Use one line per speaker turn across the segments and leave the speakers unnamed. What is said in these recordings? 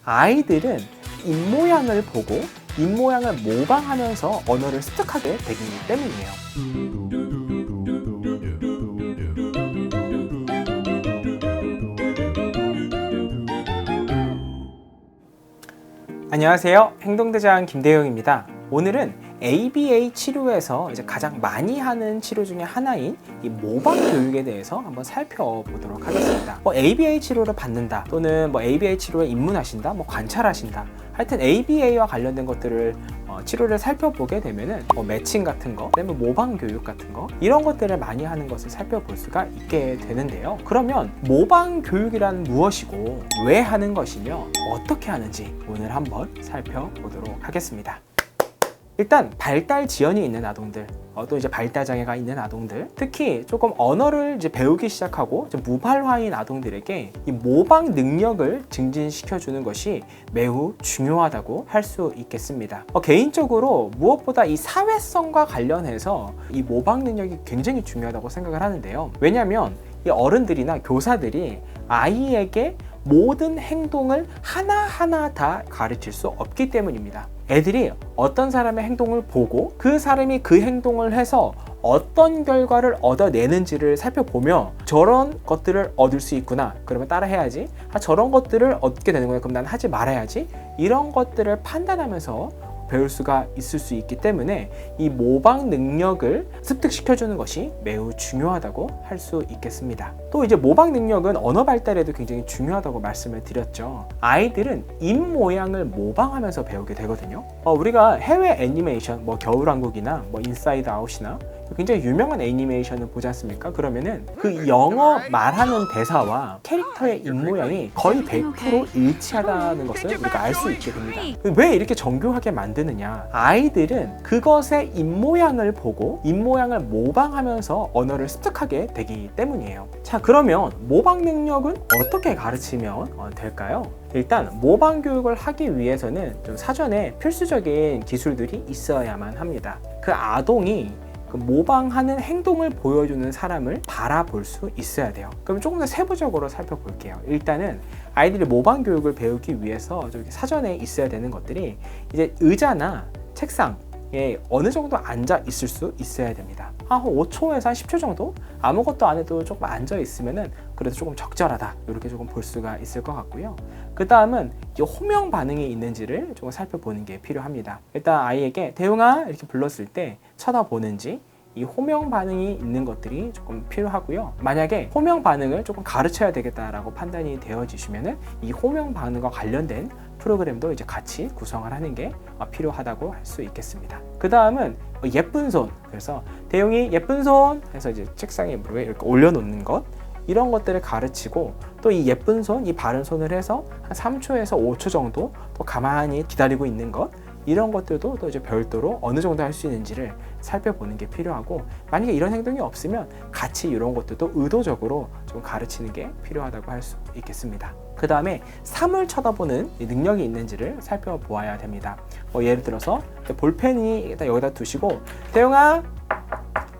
아이들은 입모양을 보고 입모양을 모방하면서 언어를 습득하게 되기 때문이에요. 안녕하세요. 행동대장 김대영입니다. 오늘은 ABA 치료에서 이제 가장 많이 하는 치료 중에 하나인 이 모방 교육에 대해서 한번 살펴보도록 하겠습니다. ABA 치료를 받는다, 또는 ABA 치료에 입문하신다, 관찰하신다. 하여튼 ABA와 관련된 것들을 치료를 살펴보게 되면은 매칭 같은 거, 그다음에 모방 교육 같은 거, 이런 것들을 많이 하는 것을 살펴볼 수가 있게 되는데요. 그러면 모방 교육이란 무엇이고 왜 하는 것이며 어떻게 하는지 오늘 한번 살펴보도록 하겠습니다. 일단 발달 지연이 있는 아동들, 또 이제 발달 장애가 있는 아동들, 특히 조금 언어를 이제 배우기 시작하고 이제 무발화인 아동들에게 이 모방 능력을 증진시켜 주는 것이 매우 중요하다고 할 수 있겠습니다. 개인적으로 무엇보다 이 사회성과 관련해서 이 모방 능력이 굉장히 중요하다고 생각을 하는데요. 왜냐하면 이 어른들이나 교사들이 아이에게 모든 행동을 하나하나 다 가르칠 수 없기 때문입니다. 애들이 어떤 사람의 행동을 보고 그 사람이 그 행동을 해서 어떤 결과를 얻어내는지를 살펴보며 저런 것들을 얻을 수 있구나, 그러면 따라 해야지. 저런 것들을 얻게 되는구나, 그럼 난 하지 말아야지. 이런 것들을 판단하면서 배울 수가 있을 수 있기 때문에 이 모방 능력을 습득시켜주는 것이 매우 중요하다고 할 수 있겠습니다. 또 이제 모방 능력은 언어 발달에도 굉장히 중요하다고 말씀을 드렸죠. 아이들은 입 모양을 모방하면서 배우게 되거든요. 우리가 해외 애니메이션, 겨울왕국이나 인사이드 아웃이나 굉장히 유명한 애니메이션을 보지 않습니까? 그러면은 그 영어 말하는 대사와 캐릭터의 입모양이 거의 100% 일치하다는 것을 우리가 알 수 있게 됩니다. 왜 이렇게 정교하게 만드느냐? 아이들은 그것의 입모양을 보고 입모양을 모방하면서 언어를 습득하게 되기 때문이에요. 자, 그러면 모방 능력은 어떻게 가르치면 될까요? 일단 모방 교육을 하기 위해서는 좀 사전에 필수적인 기술들이 있어야만 합니다. 그 아동이 그 모방하는 행동을 보여주는 사람을 바라볼 수 있어야 돼요. 그럼 조금 더 세부적으로 살펴볼게요. 일단은 아이들이 모방 교육을 배우기 위해서 사전에 있어야 되는 것들이 이제 의자나 책상에 어느 정도 앉아 있을 수 있어야 됩니다. 한 5초에서 한 10초 정도 아무것도 안 해도 조금 앉아 있으면은 그래도 조금 적절하다, 이렇게 조금 볼 수가 있을 것 같고요. 그 다음은 호명 반응이 있는지를 조금 살펴보는 게 필요합니다. 일단 아이에게 대웅아 이렇게 불렀을 때 쳐다보는지, 이 호명 반응이 있는 것들이 조금 필요하고요. 만약에 호명 반응을 조금 가르쳐야 되겠다라고 판단이 되어지시면은 이 호명 반응과 관련된 프로그램도 이제 같이 구성을 하는 게 필요하다고 할 수 있겠습니다. 그 다음은 예쁜 손, 그래서 대용이 예쁜 손 해서 이제 책상에 이렇게 올려놓는 것, 이런 것들을 가르치고, 또 이 예쁜 손, 이 바른 손을 해서 한 3초에서 5초 정도 또 가만히 기다리고 있는 것, 이런 것들도 또 이제 별도로 어느 정도 할 수 있는지를 살펴보는 게 필요하고, 만약에 이런 행동이 없으면 같이 이런 것들도 의도적으로 좀 가르치는 게 필요하다고 할 수 있겠습니다. 그 다음에 삶을 쳐다보는 능력이 있는지를 살펴보아야 됩니다. 예를 들어서 볼펜이 일단 여기다 두시고 대용아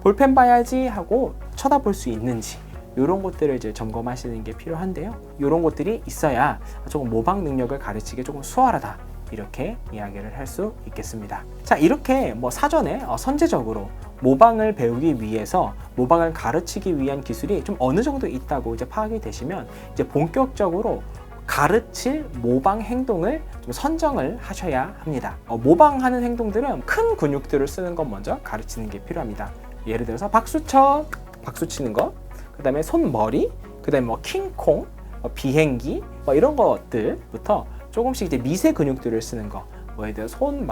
볼펜 봐야지 하고 쳐다볼 수 있는지, 이런 것들을 이제 점검하시는 게 필요한데요. 이런 것들이 있어야 조금 모방 능력을 가르치기 조금 수월하다, 이렇게 이야기를 할 수 있겠습니다. 자, 이렇게 사전에 선제적으로 모방을 배우기 위해서, 모방을 가르치기 위한 기술이 좀 어느 정도 있다고 이제 파악이 되시면 이제 본격적으로 가르칠 모방 행동을 좀 선정을 하셔야 합니다. 모방하는 행동들은 큰 근육들을 쓰는 것 먼저 가르치는 게 필요합니다. 예를 들어서 박수 쳐, 박수 치는 거, 그 다음에 손머리, 그 다음에 킹콩, 비행기, 이런 것들부터 조금씩 이제 미세 근육들을 쓰는 거, 예를 들어 손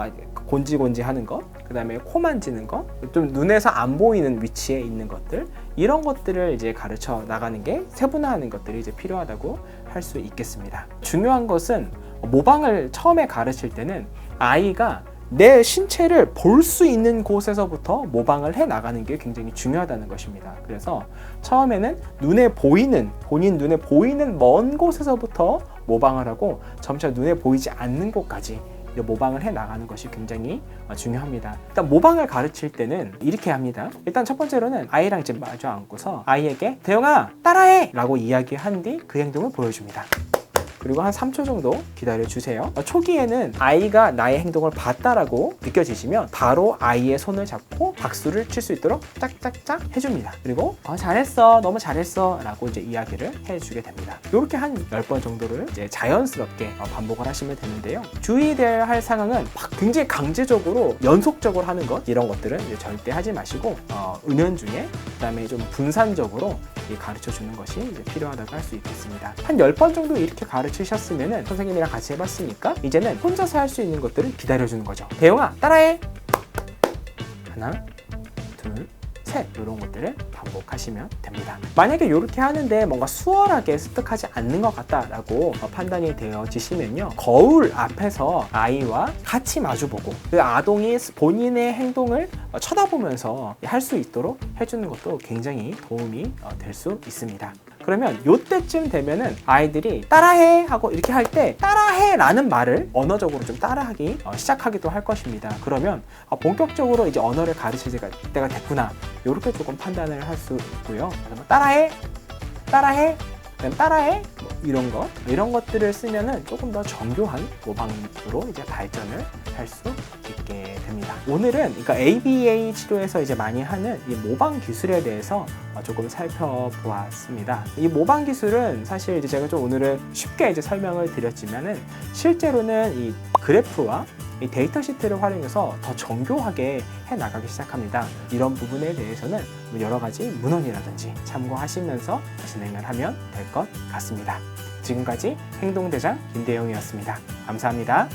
곤지곤지 하는 거, 그 다음에 코 만지는 거, 좀 눈에서 안 보이는 위치에 있는 것들, 이런 것들을 이제 가르쳐 나가는 게, 세분화하는 것들이 이제 필요하다고 할 수 있겠습니다. 중요한 것은 모방을 처음에 가르칠 때는 아이가 내 신체를 볼 수 있는 곳에서부터 모방을 해 나가는 게 굉장히 중요하다는 것입니다. 그래서 처음에는 본인 눈에 보이는 먼 곳에서부터 모방을 하고, 점차 눈에 보이지 않는 곳까지 모방을 해 나가는 것이 굉장히 중요합니다. 일단 모방을 가르칠 때는 이렇게 합니다. 일단 첫 번째로는 아이랑 이제 마주 앉고서 아이에게 대영아 따라해! 라고 이야기한 뒤 그 행동을 보여줍니다. 그리고 한 3초 정도 기다려 주세요. 초기에는 아이가 나의 행동을 봤다라고 느껴지시면 바로 아이의 손을 잡고 박수를 칠 수 있도록 짝짝짝 해줍니다. 그리고 잘했어, 너무 잘했어 라고 이제 이야기를 해주게 됩니다. 이렇게 한 10번 정도를 이제 자연스럽게 반복을 하시면 되는데요. 주의해야 할 상황은 막 굉장히 강제적으로 연속적으로 하는 것, 이런 것들은 이제 절대 하지 마시고 은연중에, 그다음에 좀 분산적으로 가르쳐 주는 것이 이제 필요하다고 할 수 있겠습니다. 한 10번 정도 이렇게 가르치셨으면은 선생님이랑 같이 해봤으니까 이제는 혼자서 할 수 있는 것들을 기다려 주는 거죠. 대용아, 따라해. 하나, 둘, 셋, 이런 것들을 반복하시면 됩니다. 만약에 이렇게 하는데 뭔가 수월하게 습득하지 않는 것 같다라고 판단이 되어지시면요, 거울 앞에서 아이와 같이 마주보고 그 아동이 본인의 행동을 쳐다보면서 할 수 있도록 해주는 것도 굉장히 도움이 될 수 있습니다. 그러면 요때쯤 되면은 아이들이 따라해 하고 이렇게 할 때 따라해 라는 말을 언어적으로 좀 따라하기 시작하기도 할 것입니다. 그러면 본격적으로 이제 언어를 가르칠 때가 됐구나, 이렇게 조금 판단을 할 수 있고요. 따라해, 따라해, 따라해, 이런 것들을 쓰면은 조금 더 정교한 모방으로 이제 발전을 할 수 있게 됩니다. 오늘은 그러니까 ABA 치료에서 이제 많이 하는 이 모방 기술에 대해서 조금 살펴보았습니다. 이 모방 기술은 사실 이제 제가 좀 오늘은 쉽게 이제 설명을 드렸지만은 실제로는 이 그래프와 이 데이터 시트를 활용해서 더 정교하게 해 나가기 시작합니다. 이런 부분에 대해서는 여러 가지 문헌이라든지 참고하시면서 진행을 하면 될 것 같습니다. 지금까지 행동대장 김대용이었습니다. 감사합니다.